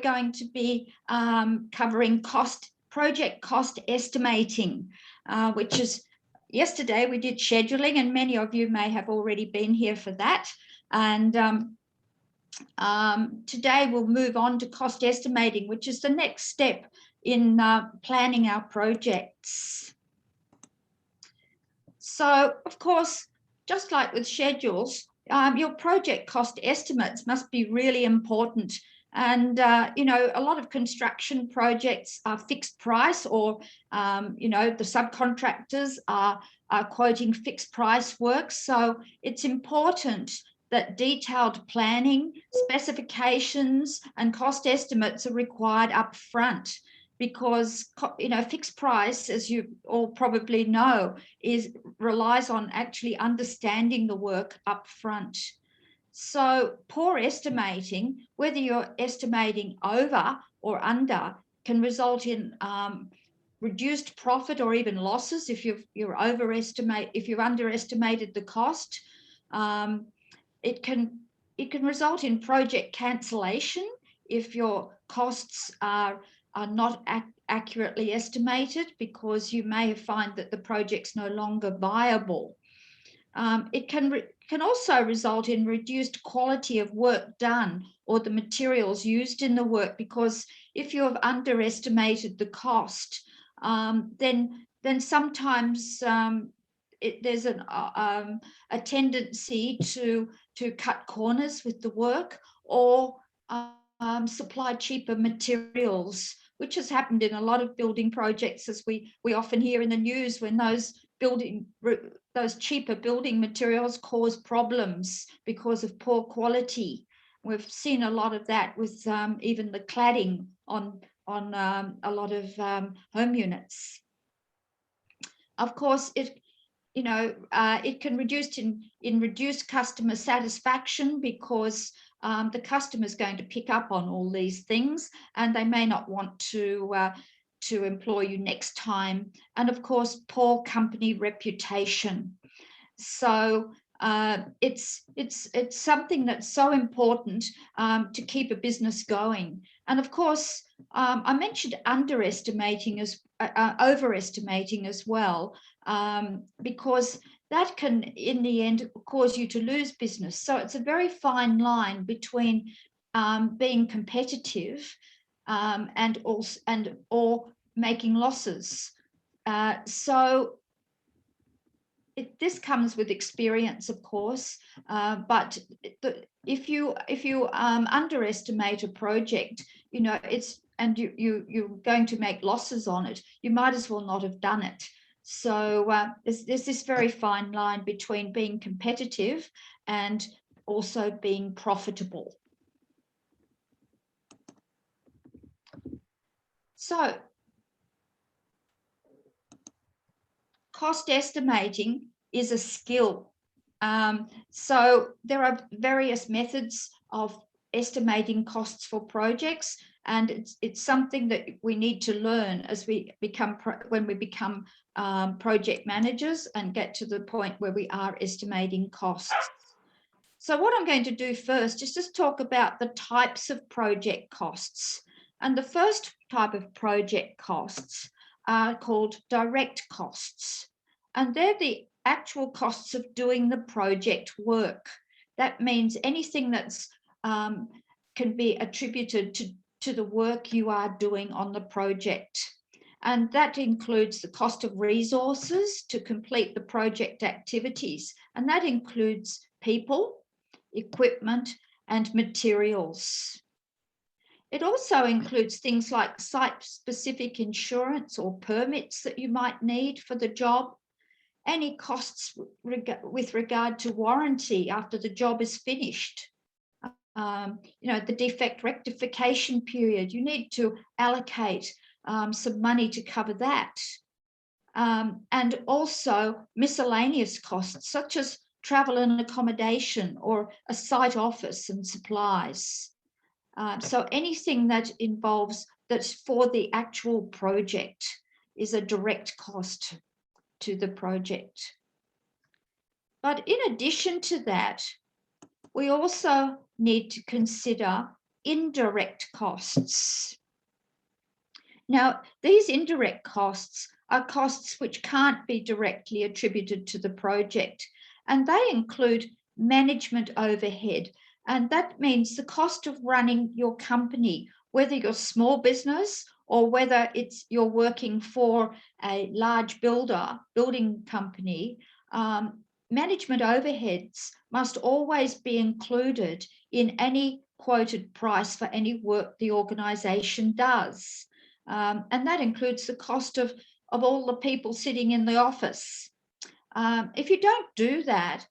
going to be covering project cost estimating, which is, yesterday we did scheduling, and many of you may have already been here for that. And today we'll move on to cost estimating, which is the next step in planning our projects. So, of course, just like with schedules, your project cost estimates must be really important. And, you know, a lot of construction projects are fixed price, or, you know, the subcontractors are quoting fixed price work. So it's important that detailed planning, specifications, and cost estimates are required up front, because, you know, fixed price, as you all probably know, relies on actually understanding the work up front. So poor estimating, whether you're estimating over or under, can result in reduced profit or even losses if you've underestimated the cost. It can result in project cancellation if your costs are not accurately estimated, because you may find that the project's no longer viable. It can also result in reduced quality of work done or the materials used in the work, because if you have underestimated the cost, then sometimes there's a tendency to cut corners with the work, or supply cheaper materials, which has happened in a lot of building projects, as we often hear in the news, when those cheaper building materials cause problems because of poor quality. We've seen a lot of that with even the cladding on a lot of home units. Of course, it can reduce customer satisfaction, because the customer is going to pick up on all these things, and they may not want to employ you next time. And of course, poor company reputation. So it's something that's so important to keep a business going. And of course, I mentioned overestimating as well, because that can, in the end, cause you to lose business. So it's a very fine line between being competitive or making losses. So this comes with experience, of course. But if you underestimate a project, you know, you're going to make losses on it, you might as well not have done it. So there's this very fine line between being competitive and also being profitable. So cost estimating is a skill. So there are various methods of estimating costs for projects, and it's something that we need to learn as we become project managers and get to the point where we are estimating costs. So what I'm going to do first is just talk about the types of project costs. And the first type of project costs are called direct costs. And they're the actual costs of doing the project work. That means anything that's can be attributed to the work you are doing on the project. And that includes the cost of resources to complete the project activities. And that includes people, equipment, and materials. It also includes things like site-specific insurance or permits that you might need for the job, any costs with regard to warranty after the job is finished, the defect rectification period. You need to allocate some money to cover that. And also miscellaneous costs, such as travel and accommodation or a site office and supplies. So anything that that's for the actual project is a direct cost to the project. But in addition to that, we also need to consider indirect costs. Now, these indirect costs are costs which can't be directly attributed to the project, and they include management overhead. And that means the cost of running your company, whether you're a small business or whether you're working for a large building company. Management overheads must always be included in any quoted price for any work the organisation does. And that includes the cost of all the people sitting in the office. If you don't do that,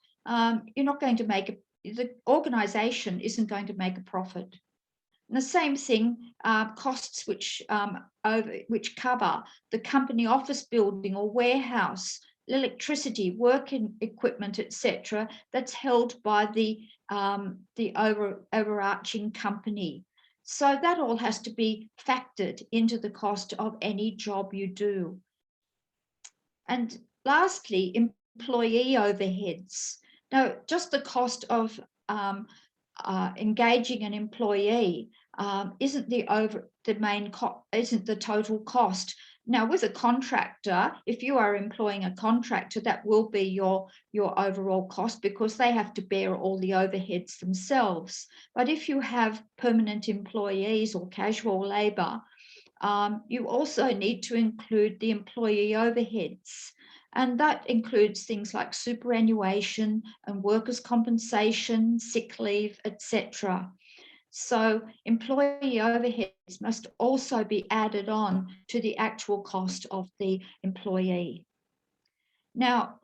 you're not going to the organisation isn't going to make a profit. And the same thing, costs which cover the company office building or warehouse, electricity, working equipment, etc., that's held by the overarching company. So that all has to be factored into the cost of any job you do. And lastly, employee overheads. Now, just the cost of engaging an employee isn't the total cost. Now, with a contractor, if you are employing a contractor, that will be your overall cost because they have to bear all the overheads themselves. But if you have permanent employees or casual labour, you also need to include the employee overheads. And that includes things like superannuation and workers' compensation, sick leave, etc. So employee overheads must also be added on to the actual cost of the employee. Now,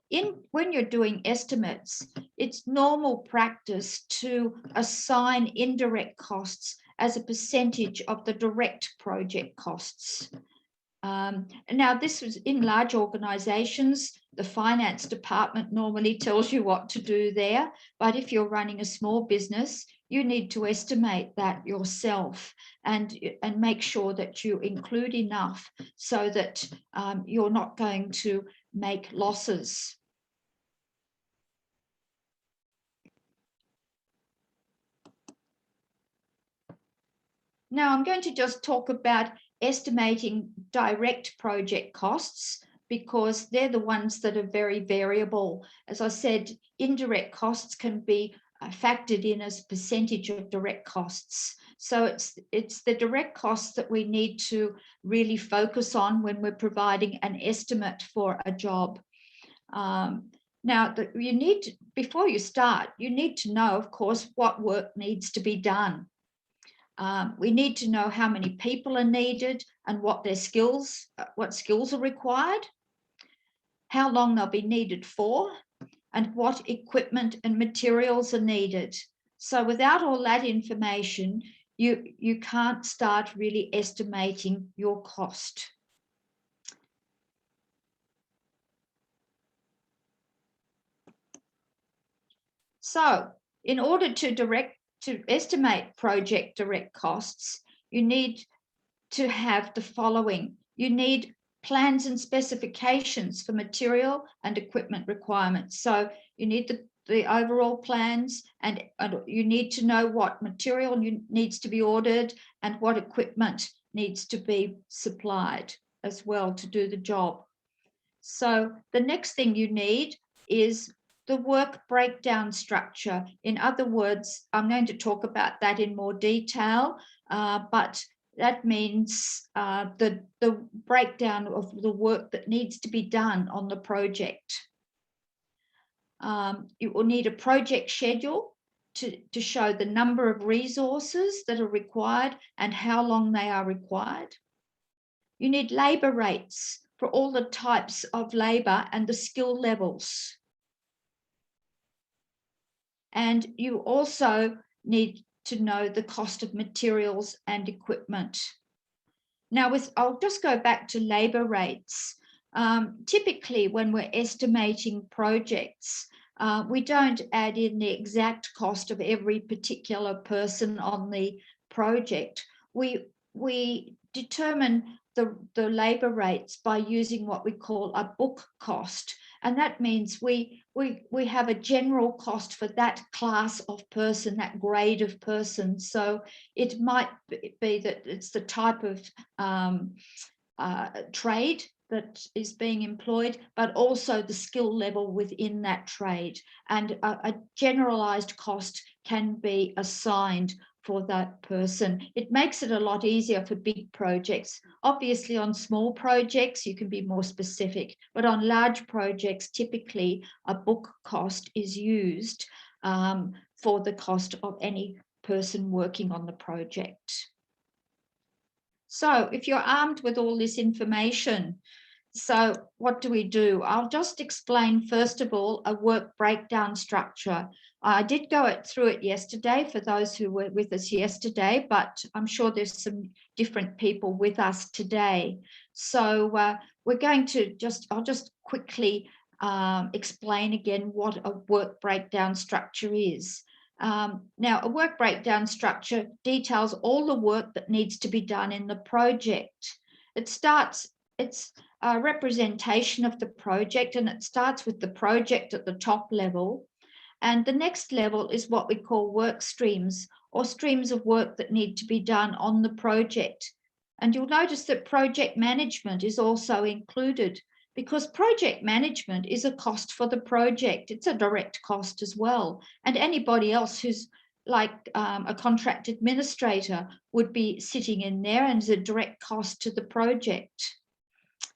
when you're doing estimates, it's normal practice to assign indirect costs as a percentage of the direct project costs. Now, this was in large organisations. The finance department normally tells you what to do there. But if you're running a small business, you need to estimate that yourself and make sure that you include enough so that you're not going to make losses. Now, I'm going to just talk about estimating direct project costs because they're the ones that are very variable. As I said, indirect costs can be factored in as percentage of direct costs. So it's the direct costs that we need to really focus on when we're providing an estimate for a job. Now, before you start, you need to know, of course, what work needs to be done. We need to know how many people are needed and what skills are required, how long they'll be needed for, and what equipment and materials are needed. So without all that information, you can't start really estimating your cost. So in order to estimate project direct costs, you need to have the following. You need plans and specifications for material and equipment requirements. So you need the overall plans and you need to know what material needs to be ordered and what equipment needs to be supplied as well to do the job. So the next thing you need is the work breakdown structure. In other words, I'm going to talk about that in more detail, but that means the breakdown of the work that needs to be done on the project. You will need a project schedule to show the number of resources that are required and how long they are required. You need labour rates for all the types of labour and the skill levels. And you also need to know the cost of materials and equipment. Now, I'll just go back to labour rates. Typically, when we're estimating projects, we don't add in the exact cost of every particular person on the project. We determine the labour rates by using what we call a book cost. And that means we have a general cost for that class of person, that grade of person. So it might be that it's the type of trade that is being employed, but also the skill level within that trade. And a generalized cost can be assigned for that person. It makes it a lot easier for big projects. Obviously, on small projects, you can be more specific, but on large projects, typically a book cost is used for the cost of any person working on the project. So if you're armed with all this information, so what do? I'll just explain, first of all, a work breakdown structure. I did go through it yesterday for those who were with us yesterday, but I'm sure there's some different people with us today. So we're going to I'll just quickly explain again what a work breakdown structure is. Now, a work breakdown structure details all the work that needs to be done in the project. It's a representation of the project, and it starts with the project at the top level. And the next level is what we call work streams, or streams of work that need to be done on the project. And you'll notice that project management is also included, because project management is a cost for the project. It's a direct cost as well. And anybody else who's like a contract administrator would be sitting in there, and is a direct cost to the project.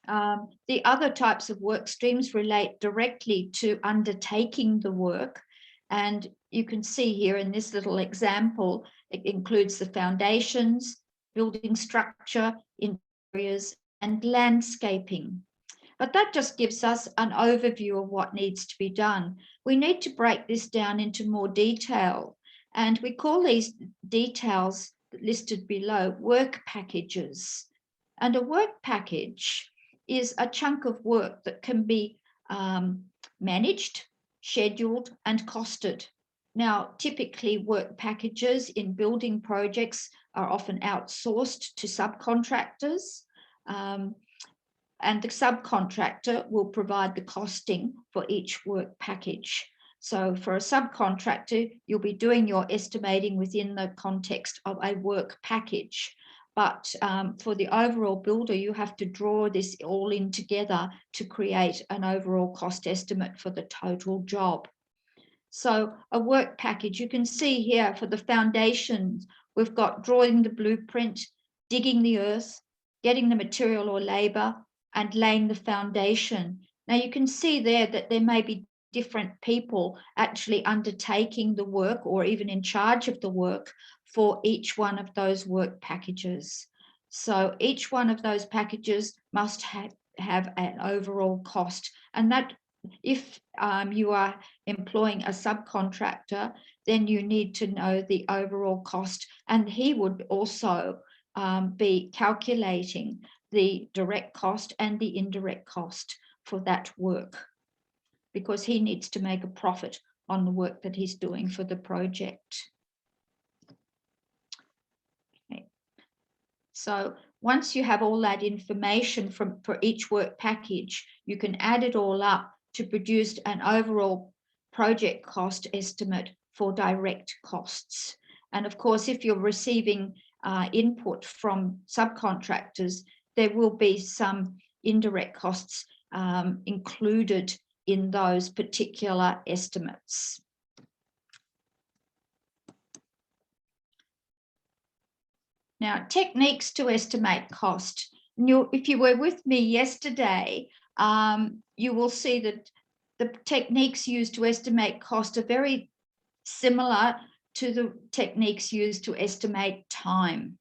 The other types of work streams relate directly to undertaking the work. And you can see here in this little example, it includes the foundations, building structure, interiors, and landscaping. But that just gives us an overview of what needs to be done. We need to break this down into more detail. And we call these details listed below work packages. And a work package is a chunk of work that can be managed, scheduled, and costed. Now, typically work packages in building projects are often outsourced to subcontractors, and the subcontractor will provide the costing for each work package. So for a subcontractor, you'll be doing your estimating within the context of a work package. But for the overall builder, you have to draw this all in together to create an overall cost estimate for the total job. So a work package, you can see here for the foundations, we've got drawing the blueprint, digging the earth, getting the material or labor, and laying the foundation. Now you can see there that there may be different people actually undertaking the work or even in charge of the work for each one of those work packages. So each one of those packages must have an overall cost. And that if you are employing a subcontractor, then you need to know the overall cost. And he would also be calculating the direct cost and the indirect cost for that work, because he needs to make a profit on the work that he's doing for the project. Okay. So once you have all that information for each work package, you can add it all up to produce an overall project cost estimate for direct costs. And of course, if you're receiving input from subcontractors, there will be some indirect costs included in those particular estimates. Now, techniques to estimate cost. If you were with me yesterday, you will see that the techniques used to estimate cost are very similar to the techniques used to estimate time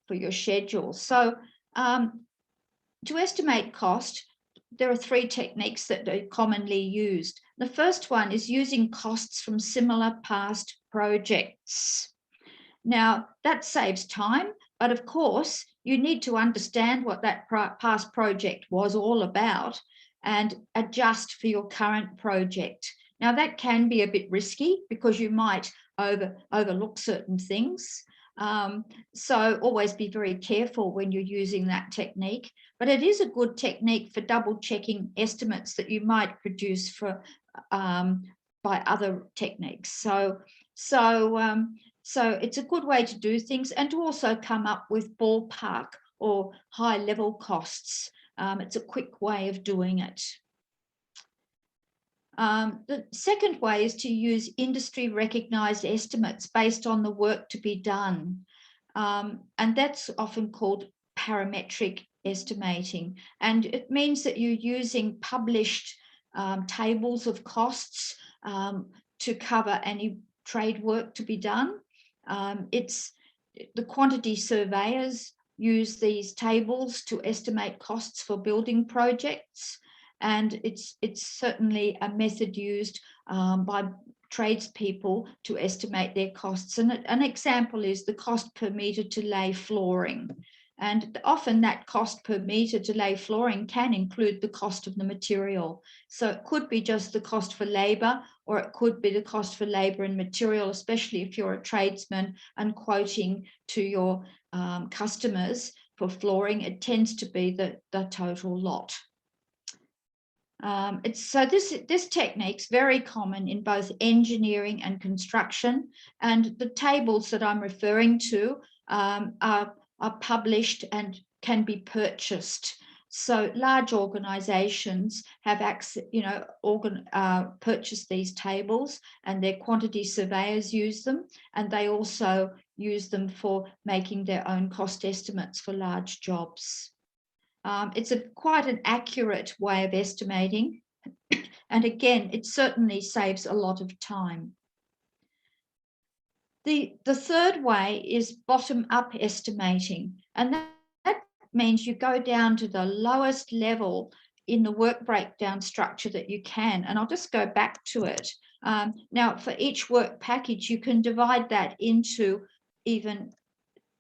for your schedule. So to estimate cost, there are three techniques that are commonly used. The first one is using costs from similar past projects. Now, that saves time, but of course, you need to understand what that past project was all about and adjust for your current project. Now, that can be a bit risky because you might overlook certain things. So always be very careful when you're using that technique, but it is a good technique for double checking estimates that you might produce for by other techniques. So it's a good way to do things, and to also come up with ballpark or high level costs. It's a quick way of doing it. The second way is to use industry recognized estimates based on the work to be done. And that's often called parametric estimating. And it means that you're using published tables of costs to cover any trade work to be done. It's the quantity surveyors use these tables to estimate costs for building projects. And it's certainly a method used by tradespeople to estimate their costs. And an example is the cost per metre to lay flooring. And often that cost per metre to lay flooring can include the cost of the material. So it could be just the cost for labour, or it could be the cost for labour and material, especially if you're a tradesman and quoting to your customers for flooring. It tends to be the total lot. This technique's very common in both engineering and construction, and the tables that I'm referring to are published and can be purchased. So large organisations have access, purchase these tables, and their quantity surveyors use them, and they also use them for making their own cost estimates for large jobs. It's quite an accurate way of estimating, and again, it certainly saves a lot of time. The third way is bottom-up estimating, and that means you go down to the lowest level in the work breakdown structure that you can, and I'll just go back to it. Now, for each work package, you can divide that into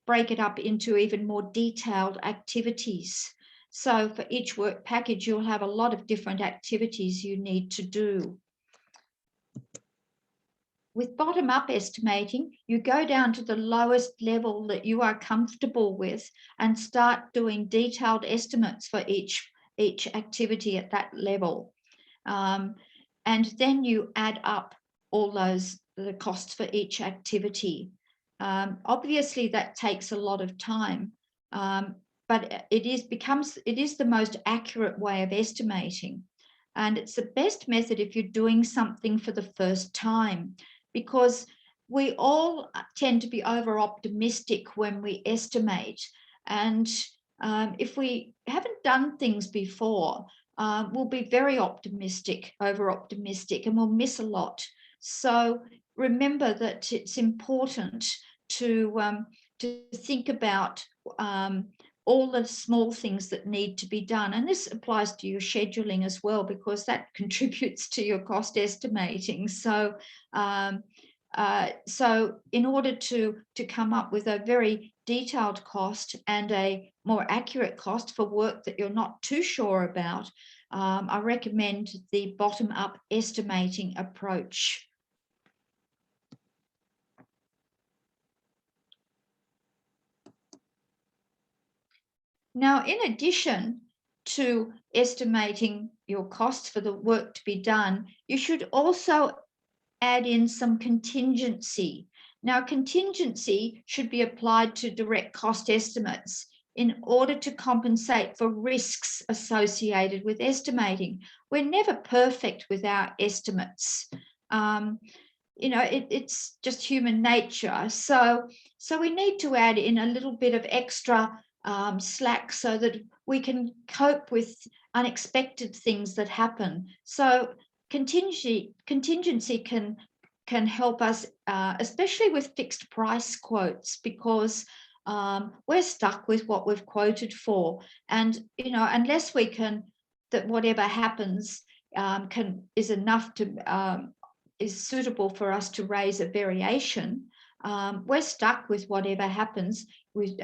break it up into even more detailed activities. So for each work package, you'll have a lot of different activities you need to do. With bottom-up estimating, you go down to the lowest level that you are comfortable with and start doing detailed estimates for each activity at that level. And then you add up all the costs for each activity. Obviously, that takes a lot of time, but it is the most accurate way of estimating. And it's the best method if you're doing something for the first time, because we all tend to be over-optimistic when we estimate. And if we haven't done things before, we'll be very over-optimistic, and we'll miss a lot. So remember that it's important to think about all the small things that need to be done. And this applies to your scheduling as well, because that contributes to your cost estimating. So in order to come up with a very detailed cost and a more accurate cost for work that you're not too sure about, I recommend the bottom-up estimating approach. Now, in addition to estimating your costs for the work to be done, you should also add in some contingency. Now, contingency should be applied to direct cost estimates in order to compensate for risks associated with estimating. We're never perfect with our estimates. It's just human nature. So we need to add in a little bit of extra slack so that we can cope with unexpected things that happen. So contingency can help us, especially with fixed price quotes, because we're stuck with what we've quoted for, and unless we can, that whatever happens is enough to is suitable for us to raise a variation, we're stuck with whatever happens with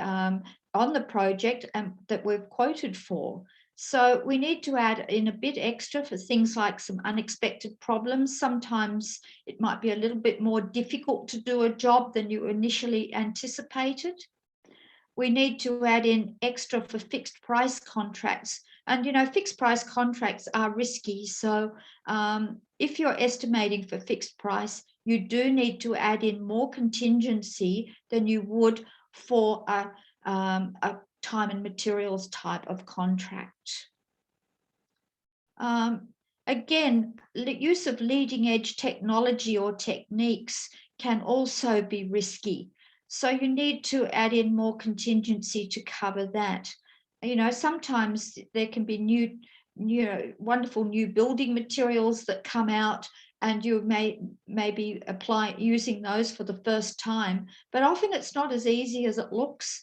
on the project that we've quoted for. So we need to add in a bit extra for things like some unexpected problems. Sometimes it might be a little bit more difficult to do a job than you initially anticipated. We need to add in extra for fixed price contracts. And, fixed price contracts are risky. So if you're estimating for fixed price, you do need to add in more contingency than you would for a time and materials type of contract. Again, the use of leading edge technology or techniques can also be risky. So you need to add in more contingency to cover that. Sometimes there can be new wonderful new building materials that come out, and you may be using those for the first time, but often it's not as easy as it looks.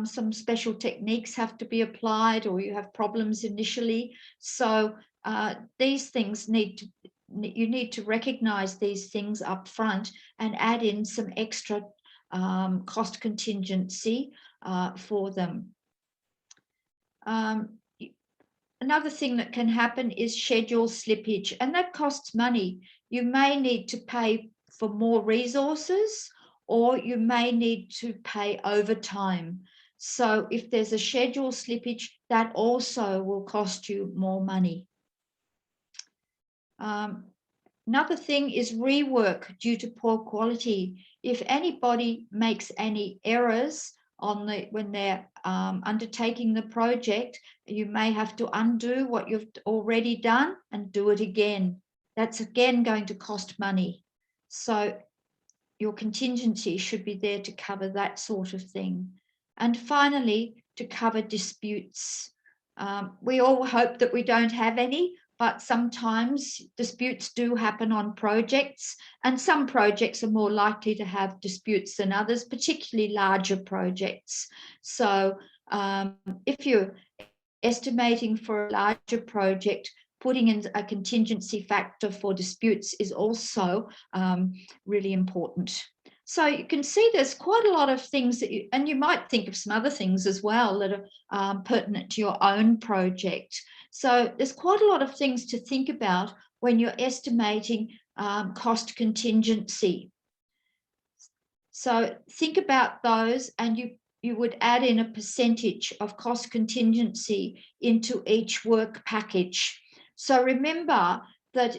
Some special techniques have to be applied, or you have problems initially. So these things you need to recognize these things up front and add in some extra cost contingency for them. Another thing that can happen is schedule slippage, and that costs money. You may need to pay for more resources, or you may need to pay overtime. So if there's a schedule slippage, that also will cost you more money. Another thing is rework due to poor quality. If anybody makes any errors when they're undertaking the project, you may have to undo what you've already done and do it again. That's again going to cost money. So your contingency should be there to cover that sort of thing. And finally, to cover disputes. We all hope that we don't have any, but sometimes disputes do happen on projects, and some projects are more likely to have disputes than others, particularly larger projects. So if you're estimating for a larger project, putting in a contingency factor for disputes is also really important. So you can see there's quite a lot of things that and you might think of some other things as well that are pertinent to your own project. So there's quite a lot of things to think about when you're estimating cost contingency. So think about those, and you would add in a percentage of cost contingency into each work package. So remember that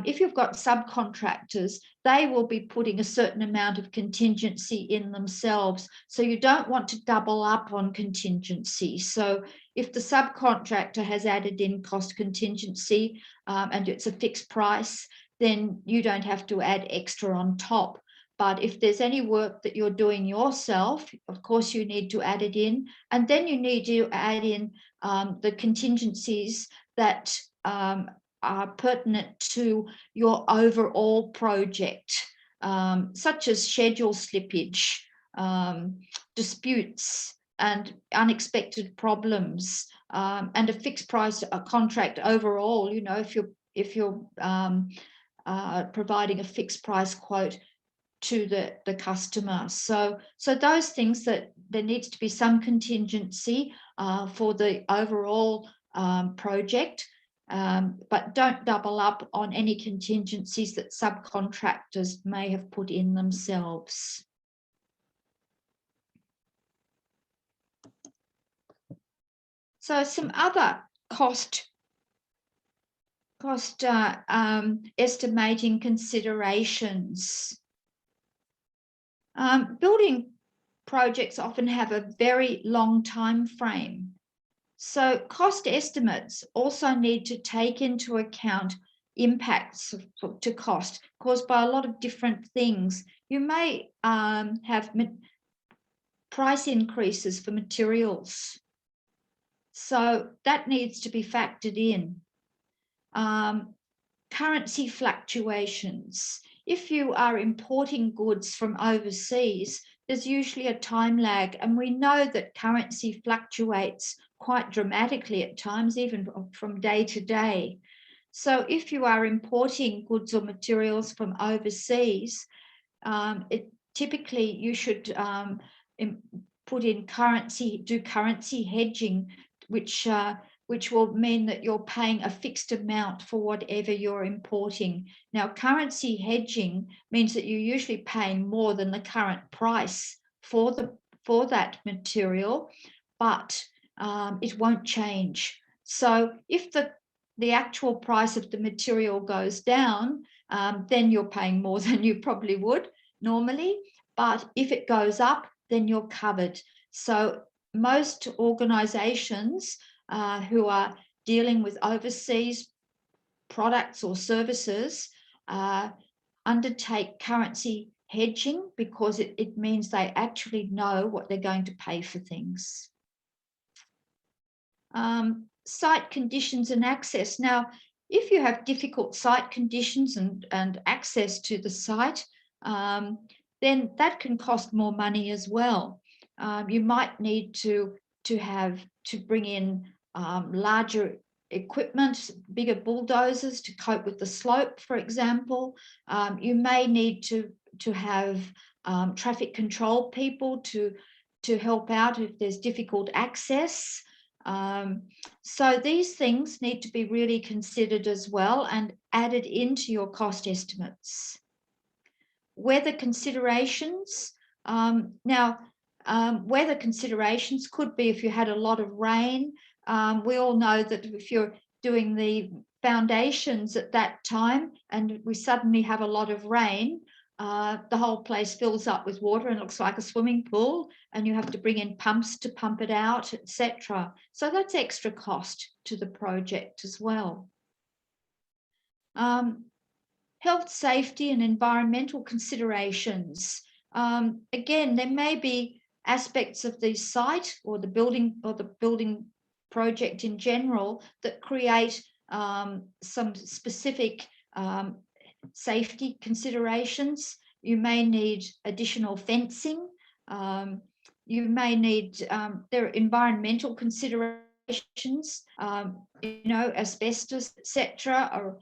if you've got subcontractors, they will be putting a certain amount of contingency in themselves. So you don't want to double up on contingency. So if the subcontractor has added in cost contingency and it's a fixed price, then you don't have to add extra on top. But if there's any work that you're doing yourself, of course, you need to add it in. And then you need to add in the contingencies that are pertinent to your overall project, such as schedule slippage, disputes, and unexpected problems, and a fixed price contract overall. If you're providing a fixed price quote to the customer. So those things, that there needs to be some contingency for the overall project, but don't double up on any contingencies that subcontractors may have put in themselves. So some other cost estimating considerations. Building projects often have a very long time frame. So cost estimates also need to take into account impacts to cost caused by a lot of different things. You may have price increases for materials. So that needs to be factored in. Currency fluctuations. If you are importing goods from overseas, there's usually a time lag, and we know that currency fluctuates quite dramatically at times, even from day to day. So if you are importing goods or materials from overseas, typically you should put in currency hedging, which which will mean that you're paying a fixed amount for whatever you're importing. Now, currency hedging means that you're usually paying more than the current price for that material, but it won't change. So if the actual price of the material goes down, then you're paying more than you probably would normally. But if it goes up, then you're covered. So most organizations who are dealing with overseas products or services undertake currency hedging because it means they actually know what they're going to pay for things. Site conditions and access. Now, if you have difficult site conditions and access to the site, then that can cost more money as well. You might need to bring in larger equipment, bigger bulldozers to cope with the slope, for example. You may need to have traffic control people to help out if there's difficult access. So these things need to be really considered as well and added into your cost estimates. Weather considerations. Weather considerations could be if you had a lot of rain. We all know that if you're doing the foundations at that time and we suddenly have a lot of rain, the whole place fills up with water and looks like a swimming pool, and you have to bring in pumps to pump it out, etc. So that's extra cost to the project as well. Health, safety, and environmental considerations. Again, there may be aspects of the site or the building project in general that create some specific safety considerations. You may need additional fencing. You may need, there are environmental considerations, asbestos, etc. Or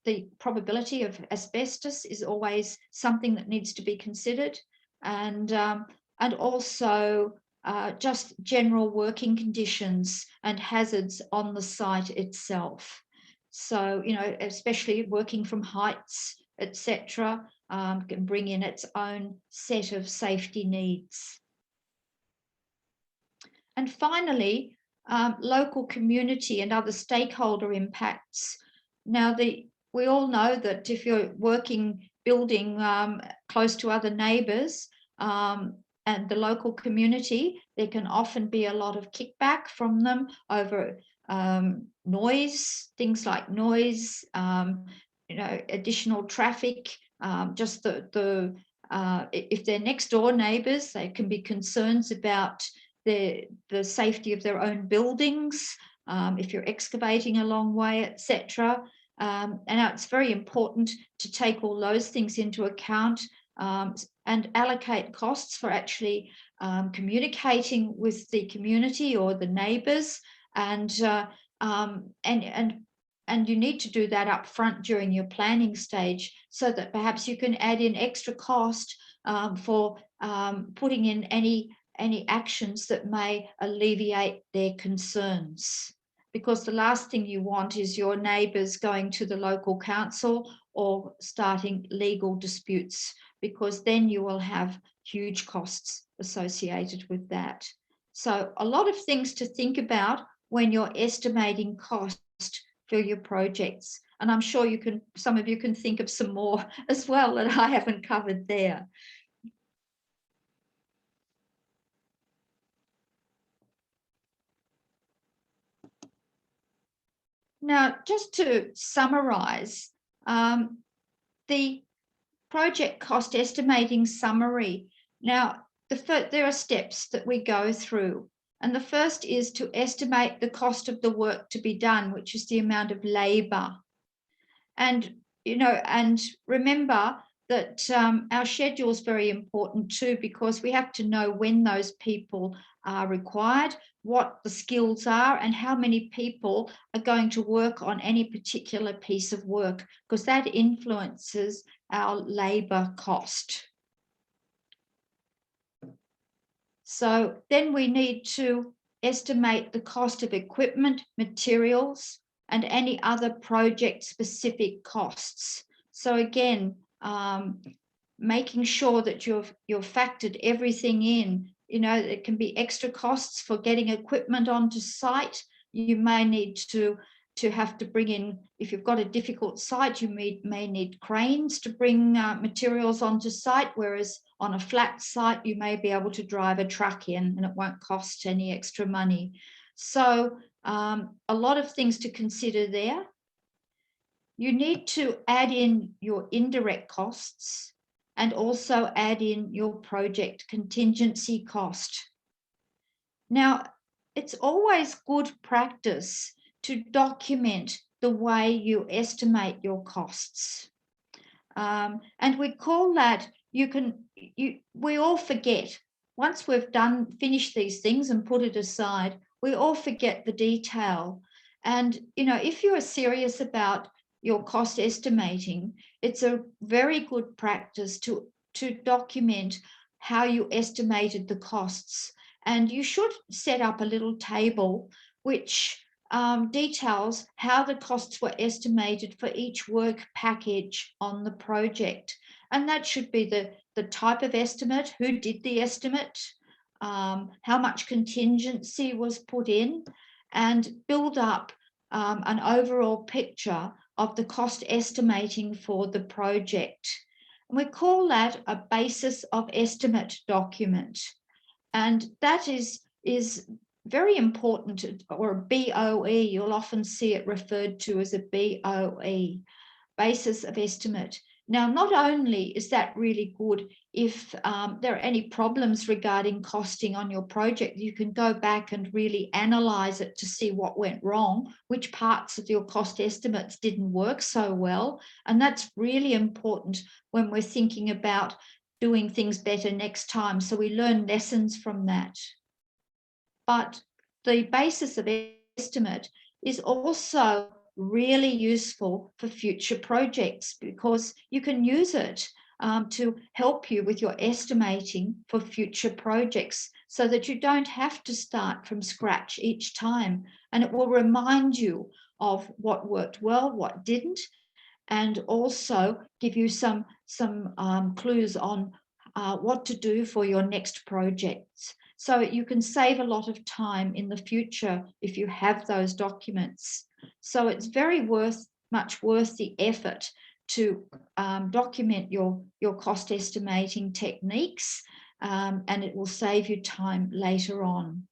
the probability of asbestos is always something that needs to be considered, and also just general working conditions and hazards on the site itself. So, especially working from heights, etc., can bring in its own set of safety needs. And finally, local community and other stakeholder impacts. Now, we all know that if you're building close to other neighbours and the local community, there can often be a lot of kickback from them over noise, things like noise, additional traffic, just if they're next door neighbours, there can be concerns about the safety of their own buildings, if you're excavating a long way, etc. And it's very important to take all those things into account and allocate costs for actually communicating with the community or the neighbours, and you need to do that up front during your planning stage, so that perhaps you can add in extra cost for putting in any actions that may alleviate their concerns. Because the last thing you want is your neighbours going to the local council or starting legal disputes, because then you will have huge costs associated with that. So a lot of things to think about when you're estimating cost for your projects. And I'm sure some of you can think of some more as well that I haven't covered there. Now, just to summarize, the project cost estimating summary. Now, there are steps that we go through. And the first is to estimate the cost of the work to be done, which is the amount of labour. And, and remember that our schedule is very important too, because we have to know when those people are required, what the skills are, and how many people are going to work on any particular piece of work, because that influences our labour cost. So then we need to estimate the cost of equipment, materials, and any other project-specific costs. So again, making sure that you've factored everything in. You know, it can be extra costs for getting equipment onto site. You may need to have to bring in, if you've got a difficult site, you may need cranes to bring materials onto site, whereas on a flat site, you may be able to drive a truck in and it won't cost any extra money. So a lot of things to consider there. You need to add in your indirect costs and also add in your project contingency cost. Now, it's always good practice to document the way you estimate your costs. And we call that, we all forget. Once we've finished these things and put it aside, we all forget the detail. And, you know, if you are serious about your cost estimating, it's a very good practice to document how you estimated the costs. And you should set up a little table which details how the costs were estimated for each work package on the project. And that should be the type of estimate, who did the estimate, how much contingency was put in, and build up an overall picture of the cost estimating for the project. And we call that a basis of estimate document. And that is very important, or a BOE. You'll often see it referred to as a BOE, basis of estimate. Now, not only is that really good if there are any problems regarding costing on your project, you can go back and really analyze it to see what went wrong, which parts of your cost estimates didn't work so well. And that's really important when we're thinking about doing things better next time. So we learn lessons from that. But the basis of estimate is also really useful for future projects, because you can use it to help you with your estimating for future projects, so that you don't have to start from scratch each time. And it will remind you of what worked well, what didn't, and also give you some clues on what to do for your next projects. So you can save a lot of time in the future if you have those documents. So it's very much worth the effort to document your cost estimating techniques, and it will save you time later on.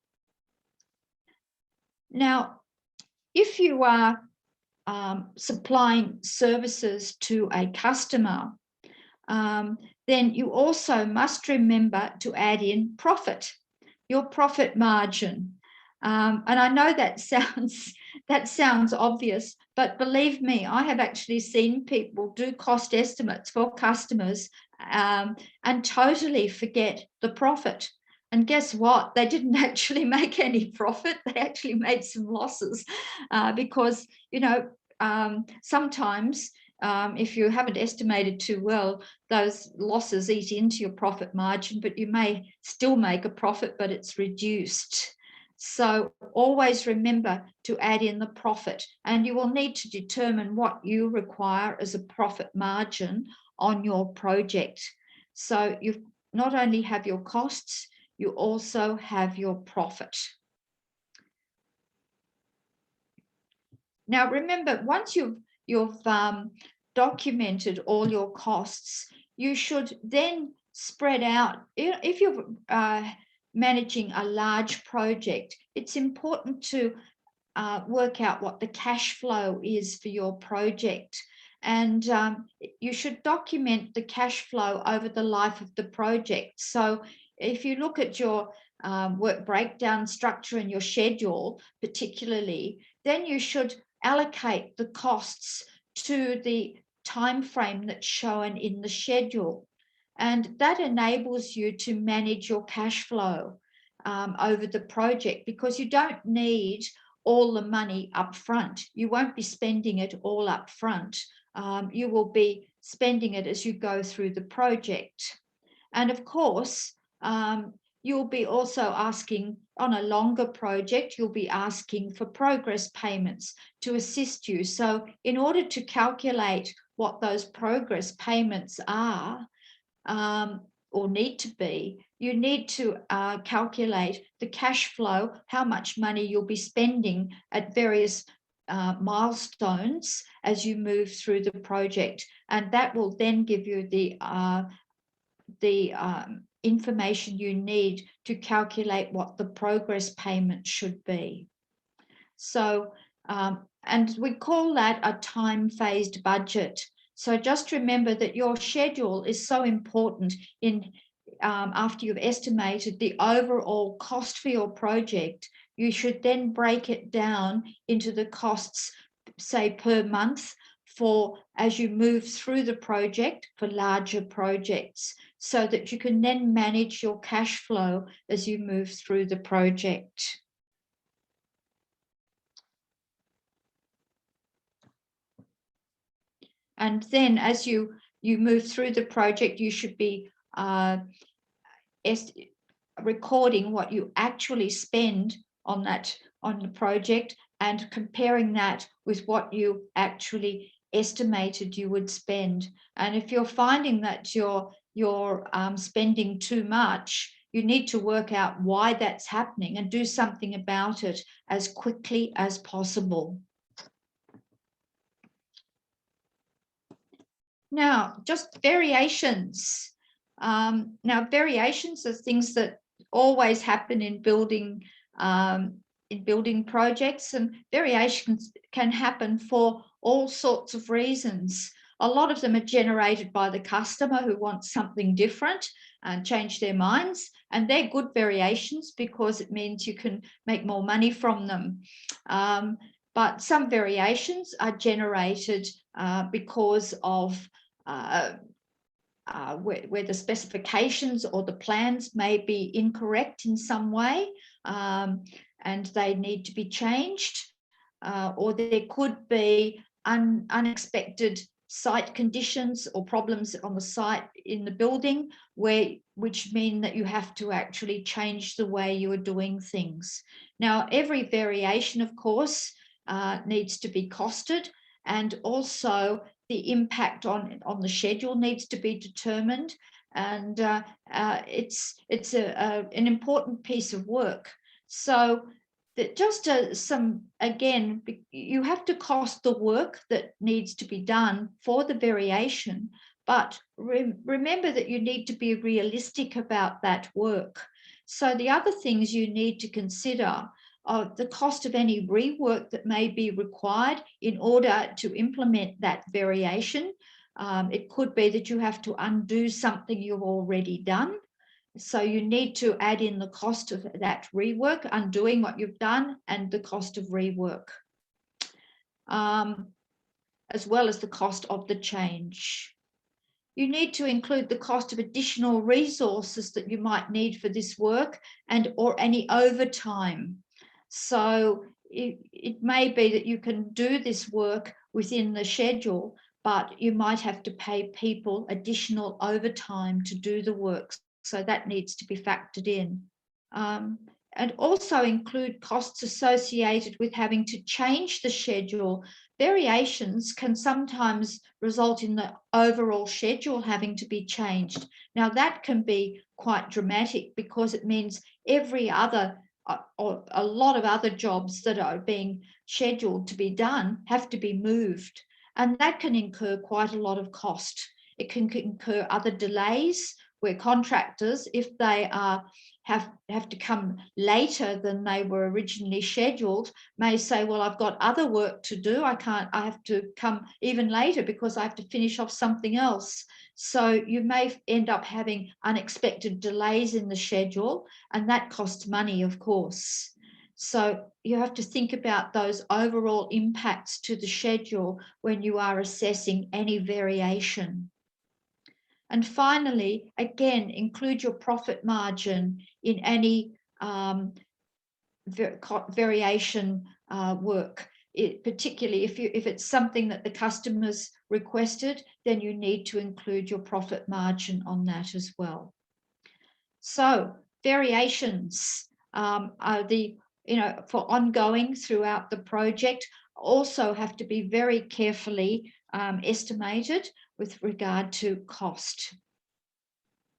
Now, if you are supplying services to a customer, then you also must remember to add in profit, your profit margin. And I know that sounds obvious, but believe me, I have actually seen people do cost estimates for customers and totally forget the profit. And guess what? They didn't actually make any profit. They actually made some losses because, you know, sometimes if you haven't estimated too well, those losses eat into your profit margin, but you may still make a profit, but it's reduced. So always remember to add in the profit, and you will need to determine what you require as a profit margin on your project. So you not only have your costs, you also have your profit. Now, remember, once you've documented all your costs, you should then spread out. If you're managing a large project, it's important to work out what the cash flow is for your project. And you should document the cash flow over the life of the project. So if you look at your work breakdown structure and your schedule particularly, then you should allocate the costs to the time frame that's shown in the schedule. And that enables you to manage your cash flow over the project, because you don't need all the money up front. You won't be spending it all up front. You will be spending it as you go through the project. And of course, you'll be also asking on a longer project, you'll be asking for progress payments to assist you. So in order to calculate what those progress payments are, or need to be, you need to calculate the cash flow, how much money you'll be spending at various milestones as you move through the project. And that will then give you the information you need to calculate what the progress payment should be. So, and we call that a time-phased budget. So just remember that your schedule is so important in after you've estimated the overall cost for your project. You should then break it down into the costs, say per month, for as you move through the project for larger projects, so that you can then manage your cash flow as you move through the project. And then as you move through the project, you should be recording what you actually spend on the project and comparing that with what you actually estimated you would spend. And if you're finding that you're spending too much, you need to work out why that's happening and do something about it as quickly as possible. Now, just variations. Now, variations are things that always happen in building projects, and variations can happen for all sorts of reasons. A lot of them are generated by the customer who wants something different and change their minds, and they're good variations because it means you can make more money from them. But some variations are generated because of where the specifications or the plans may be incorrect in some way, and they need to be changed, or there could be unexpected site conditions or problems on the site in the building which mean that you have to actually change the way you are doing things. Now, every variation, of course, needs to be costed, and also the impact on the schedule needs to be determined, and it's an important piece of work. So that just again, you have to cost the work that needs to be done for the variation, but remember that you need to be realistic about that work. So the other things you need to consider are the cost of any rework that may be required in order to implement that variation. It could be that you have to undo something you've already done. So you need to add in the cost of that rework, undoing what you've done, and the cost of rework, as well as the cost of the change. You need to include the cost of additional resources that you might need for this work or any overtime. So it may be that you can do this work within the schedule, but you might have to pay people additional overtime to do the work. So that needs to be factored in. And also include costs associated with having to change the schedule. Variations can sometimes result in the overall schedule having to be changed. Now that can be quite dramatic because it means every other or a lot of other jobs that are being scheduled to be done have to be moved, and that can incur quite a lot of cost. It can incur other delays where contractors, if they have to come later than they were originally scheduled, may say, well, I've got other work to do. I have to come even later because I have to finish off something else. So you may end up having unexpected delays in the schedule, and that costs money, of course. So you have to think about those overall impacts to the schedule when you are assessing any variation. And finally, again, include your profit margin in any variation work. Particularly if it's something that the customers requested, then you need to include your profit margin on that as well. So variations, for ongoing throughout the project also have to be very carefully estimated with regard to cost.